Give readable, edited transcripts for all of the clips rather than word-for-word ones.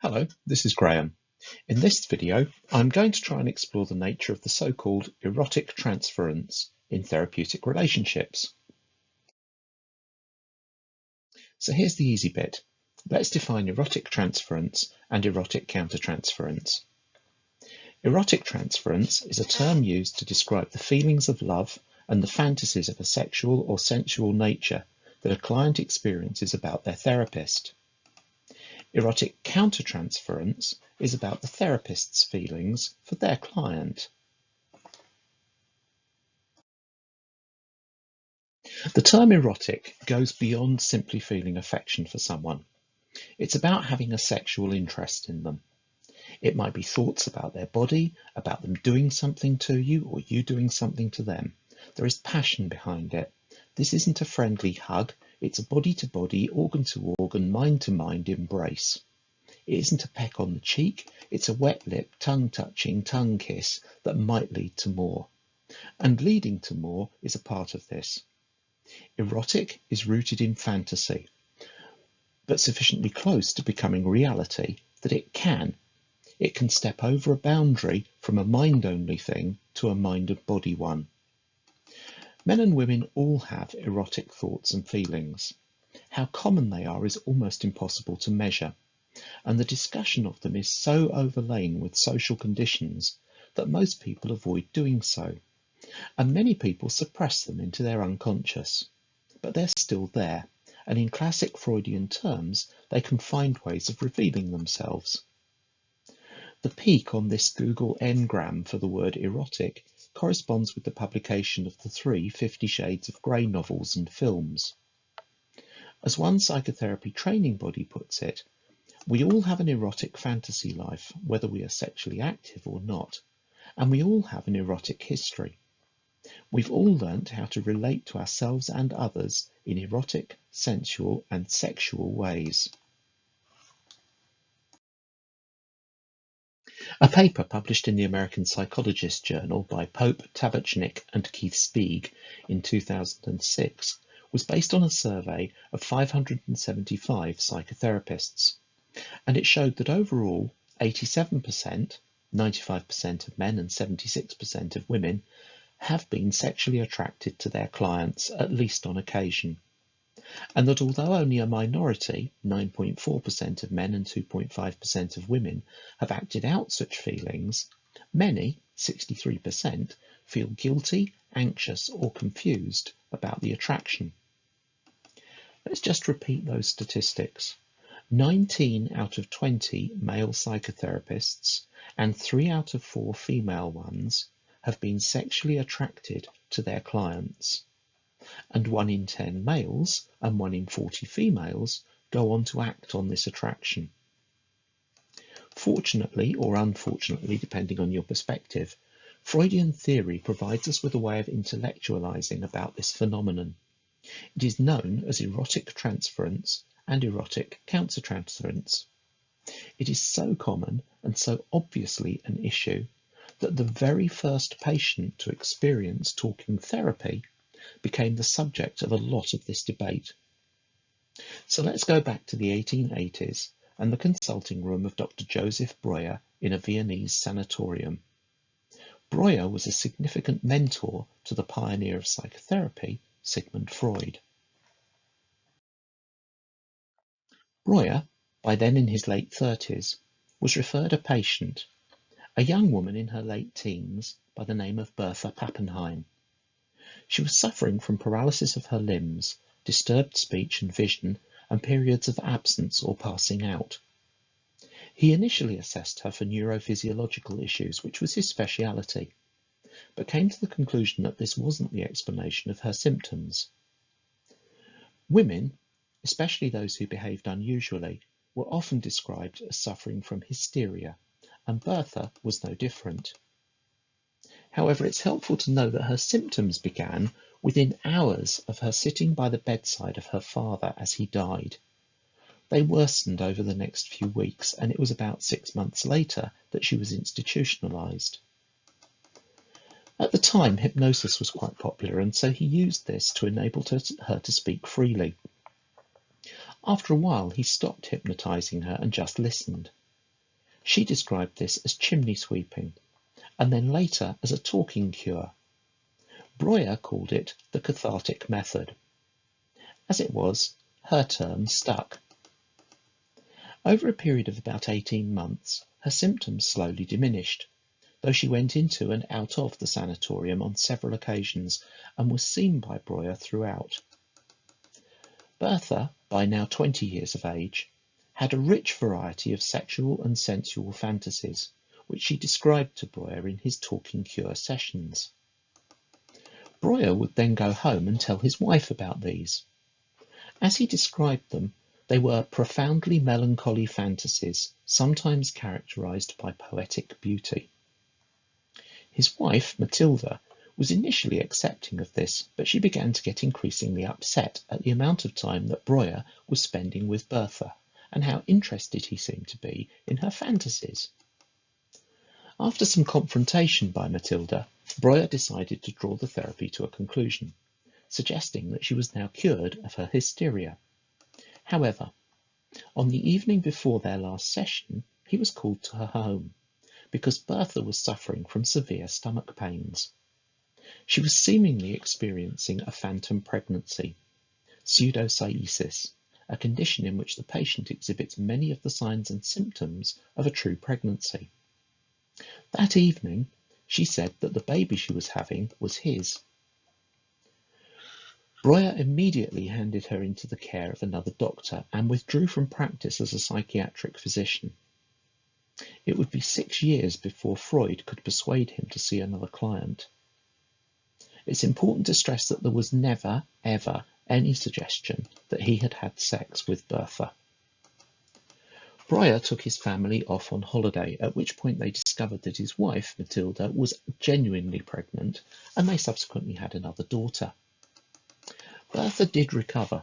Hello, this is Graham. In this video, I'm going to try and explore the nature of the so-called erotic transference in therapeutic relationships. So here's the easy bit. Let's define erotic transference and erotic countertransference. Erotic transference is a term used to describe the feelings of love and the fantasies of a sexual or sensual nature that a client experiences about their therapist. Erotic countertransference is about the therapist's feelings for their client. The term erotic goes beyond simply feeling affection for someone. It's about having a sexual interest in them. It might be thoughts about their body, about them doing something to you or you doing something to them. There is passion behind it. This isn't a friendly hug, it's a body-to-body, organ-to-organ, mind-to-mind embrace. It isn't a peck on the cheek, it's a wet lip, tongue-touching, tongue kiss that might lead to more. And leading to more is a part of this. Erotic is rooted in fantasy, but sufficiently close to becoming reality that it can step over a boundary from a mind-only thing to a mind and body one. Men and women all have erotic thoughts and feelings. How common they are is almost impossible to measure, and the discussion of them is so overlain with social conditions that most people avoid doing so, and many people suppress them into their unconscious. But they're still there, and in classic Freudian terms, they can find ways of revealing themselves. The peak on this Google Ngram for the word erotic corresponds with the publication of the 3 50 Shades of Grey novels and films. As one psychotherapy training body puts it, we all have an erotic fantasy life, whether we are sexually active or not, and we all have an erotic history. We've all learnt how to relate to ourselves and others in erotic, sensual, and sexual ways. A paper published in the American Psychologist Journal by Pope, Tabachnik, and Keith Spieg in 2006 was based on a survey of 575 psychotherapists, and it showed that overall 87%, 95% of men and 76% of women, have been sexually attracted to their clients at least on occasion, and that although only a minority, 9.4% of men and 2.5% of women, have acted out such feelings, many, 63%, feel guilty, anxious, or confused about the attraction. Let's just repeat those statistics. 19 out of 20 male psychotherapists and 3 out of 4 female ones have been sexually attracted to their clients, and 1 in 10 males and 1 in 40 females go on to act on this attraction. Fortunately, or unfortunately, depending on your perspective, Freudian theory provides us with a way of intellectualizing about this phenomenon. It is known as erotic transference and erotic countertransference. It is so common and so obviously an issue that the very first patient to experience talking therapy became the subject of a lot of this debate. So let's go back to the 1880s and the consulting room of Dr. Joseph Breyer in a Viennese sanatorium. Breyer was a significant mentor to the pioneer of psychotherapy, Sigmund Freud. Breyer, by then in his late 30s, was referred a patient, a young woman in her late teens by the name of Bertha Pappenheim. She was suffering from paralysis of her limbs, disturbed speech and vision, and periods of absence or passing out. He initially assessed her for neurophysiological issues, which was his speciality, but came to the conclusion that this wasn't the explanation of her symptoms. Women, especially those who behaved unusually, were often described as suffering from hysteria, and Bertha was no different. However, it's helpful to know that her symptoms began within hours of her sitting by the bedside of her father as he died. They worsened over the next few weeks, and it was about 6 months later that she was institutionalized. At the time, hypnosis was quite popular, and so he used this to enable her to speak freely. After a while, he stopped hypnotizing her and just listened. She described this as chimney sweeping, and then later as a talking cure. Breyer called it the cathartic method. As it was, her term stuck. Over a period of about 18 months, her symptoms slowly diminished, though she went into and out of the sanatorium on several occasions and was seen by Breyer throughout. Bertha, by now 20 years of age, had a rich variety of sexual and sensual fantasies, which she described to Breyer in his talking cure sessions. Breyer would then go home and tell his wife about these. As he described them, they were profoundly melancholy fantasies, sometimes characterized by poetic beauty. His wife, Matilda, was initially accepting of this, but she began to get increasingly upset at the amount of time that Breyer was spending with Bertha, and how interested he seemed to be in her fantasies. After some confrontation by Matilda, Breyer decided to draw the therapy to a conclusion, suggesting that she was now cured of her hysteria. However, on the evening before their last session, he was called to her home, because Bertha was suffering from severe stomach pains. She was seemingly experiencing a phantom pregnancy, pseudocyesis, a condition in which the patient exhibits many of the signs and symptoms of a true pregnancy. That evening, she said that the baby she was having was his. Breyer immediately handed her into the care of another doctor and withdrew from practice as a psychiatric physician. It would be 6 years before Freud could persuade him to see another client. It's important to stress that there was never, ever any suggestion that he had had sex with Bertha. Breyer took his family off on holiday, at which point they discovered that his wife, Matilda, was genuinely pregnant, and they subsequently had another daughter. Bertha did recover,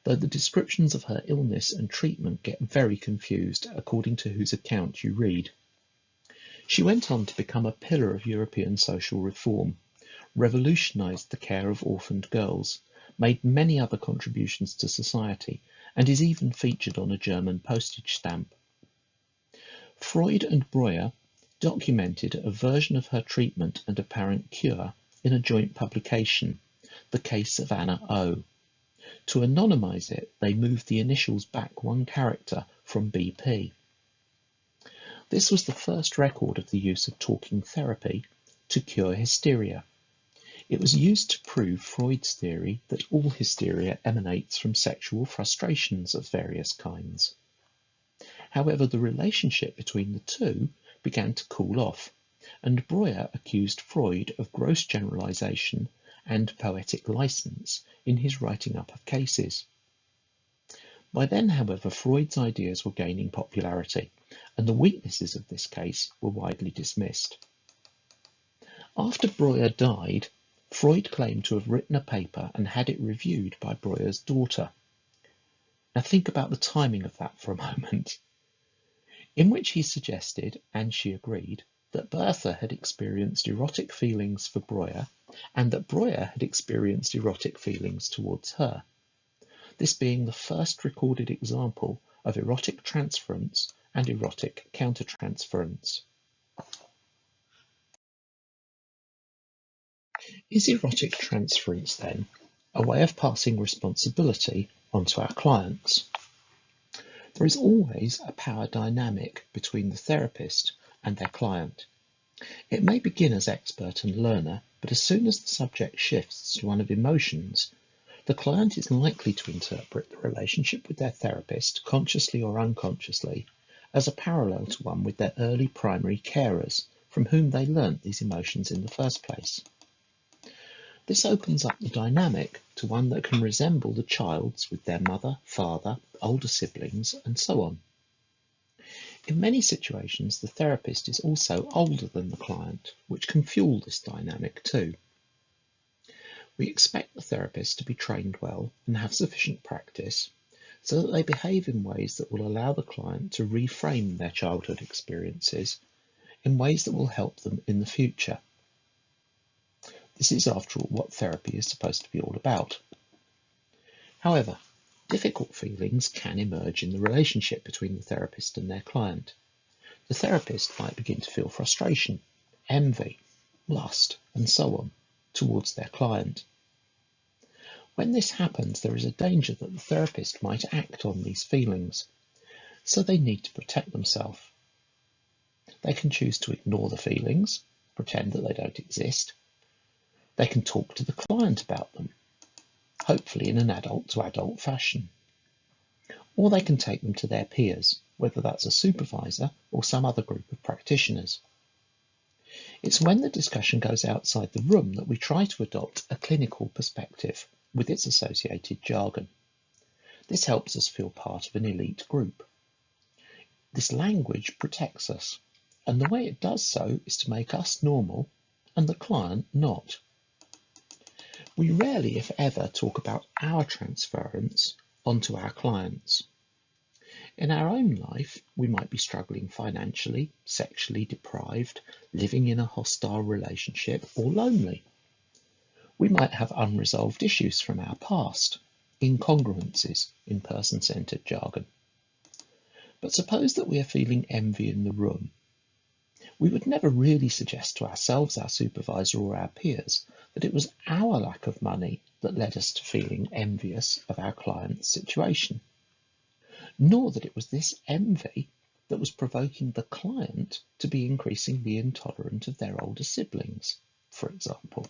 though the descriptions of her illness and treatment get very confused according to whose account you read. She went on to become a pillar of European social reform, revolutionised the care of orphaned girls, made many other contributions to society, and is even featured on a German postage stamp. Freud and Breyer documented a version of her treatment and apparent cure in a joint publication, The Case of Anna O. To anonymise it, they moved the initials back one character from BP. This was the first record of the use of talking therapy to cure hysteria. It was used to prove Freud's theory that all hysteria emanates from sexual frustrations of various kinds. However, the relationship between the two began to cool off, and Breyer accused Freud of gross generalization and poetic license in his writing up of cases. By then, however, Freud's ideas were gaining popularity, and the weaknesses of this case were widely dismissed. After Breyer died, Freud claimed to have written a paper and had it reviewed by Breuer's daughter. Now think about the timing of that for a moment. In which he suggested, and she agreed, that Bertha had experienced erotic feelings for Breyer, and that Breyer had experienced erotic feelings towards her, this being the first recorded example of erotic transference and erotic countertransference. Is erotic transference, then, a way of passing responsibility onto our clients? There is always a power dynamic between the therapist and their client. It may begin as expert and learner, but as soon as the subject shifts to one of emotions, the client is likely to interpret the relationship with their therapist, consciously or unconsciously, as a parallel to one with their early primary carers, from whom they learnt these emotions in the first place. This opens up the dynamic to one that can resemble the child's with their mother, father, older siblings, and so on. In many situations, the therapist is also older than the client, which can fuel this dynamic too. We expect the therapist to be trained well and have sufficient practice so that they behave in ways that will allow the client to reframe their childhood experiences in ways that will help them in the future. This is, after all, what therapy is supposed to be all about. However, difficult feelings can emerge in the relationship between the therapist and their client. The therapist might begin to feel frustration, envy, lust, and so on towards their client. When this happens, there is a danger that the therapist might act on these feelings, so they need to protect themselves. They can choose to ignore the feelings, pretend that they don't exist. They can talk to the client about them, hopefully in an adult-to-adult fashion. Or they can take them to their peers, whether that's a supervisor or some other group of practitioners. It's when the discussion goes outside the room that we try to adopt a clinical perspective with its associated jargon. This helps us feel part of an elite group. This language protects us, and the way it does so is to make us normal and the client not. We rarely, if ever, talk about our transference onto our clients. In our own life, we might be struggling financially, sexually deprived, living in a hostile relationship, or lonely. We might have unresolved issues from our past, incongruences in person-centered jargon. But suppose that we are feeling envy in the room. We would never really suggest to ourselves, our supervisor, or our peers that it was our lack of money that led us to feeling envious of our client's situation, nor that it was this envy that was provoking the client to be increasingly intolerant of their older siblings, for example.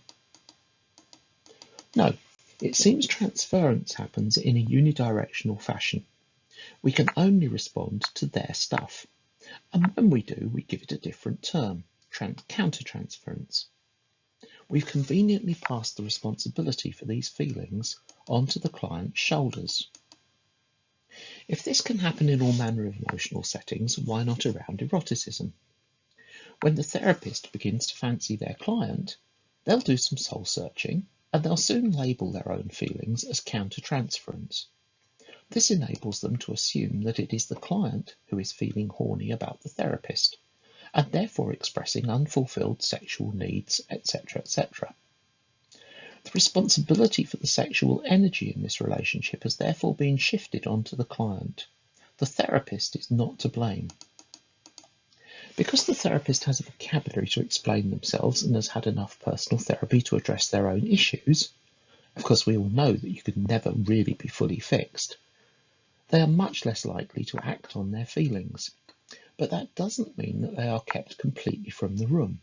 No, it seems transference happens in a unidirectional fashion. We can only respond to their stuff, and when we do, we give it a different term, countertransference. We've conveniently passed the responsibility for these feelings onto the client's shoulders. If this can happen in all manner of emotional settings, why not around eroticism? When the therapist begins to fancy their client, they'll do some soul searching and they'll soon label their own feelings as countertransference. This enables them to assume that it is the client who is feeling horny about the therapist, and therefore expressing unfulfilled sexual needs, etc., etc. The responsibility for the sexual energy in this relationship has therefore been shifted onto the client. The therapist is not to blame. Because the therapist has a vocabulary to explain themselves and has had enough personal therapy to address their own issues, of course we all know that you could never really be fully fixed, they are much less likely to act on their feelings. But that doesn't mean that they are kept completely from the room.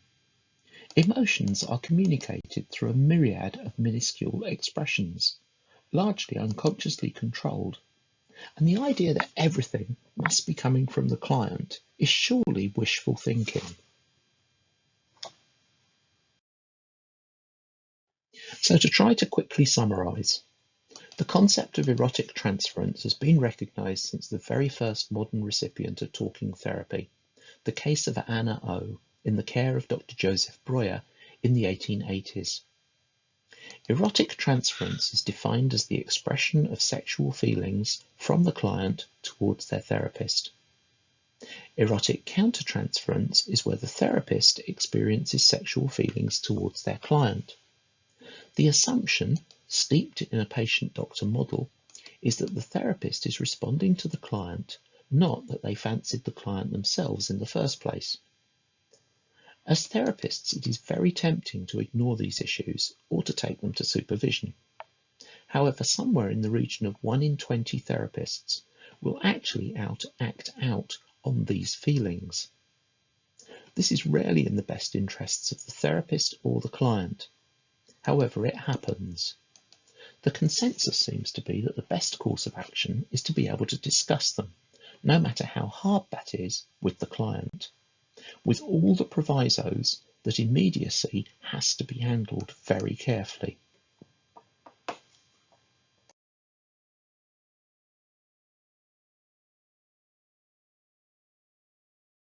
Emotions are communicated through a myriad of minuscule expressions, largely unconsciously controlled, and the idea that everything must be coming from the client is surely wishful thinking. So to try to quickly summarise, the concept of erotic transference has been recognised since the very first modern recipient of talking therapy, the case of Anna O, in the care of Dr. Joseph Breyer in the 1880s. Erotic transference is defined as the expression of sexual feelings from the client towards their therapist. Erotic countertransference is where the therapist experiences sexual feelings towards their client. The assumption, steeped in a patient-doctor model, is that the therapist is responding to the client, not that they fancied the client themselves in the first place. As therapists, it is very tempting to ignore these issues or to take them to supervision. However, somewhere in the region of 1 in 20 therapists will actually act out on these feelings. This is rarely in the best interests of the therapist or the client. However, it happens. The consensus seems to be that the best course of action is to be able to discuss them, no matter how hard that is, with the client, with all the provisos that immediacy has to be handled very carefully.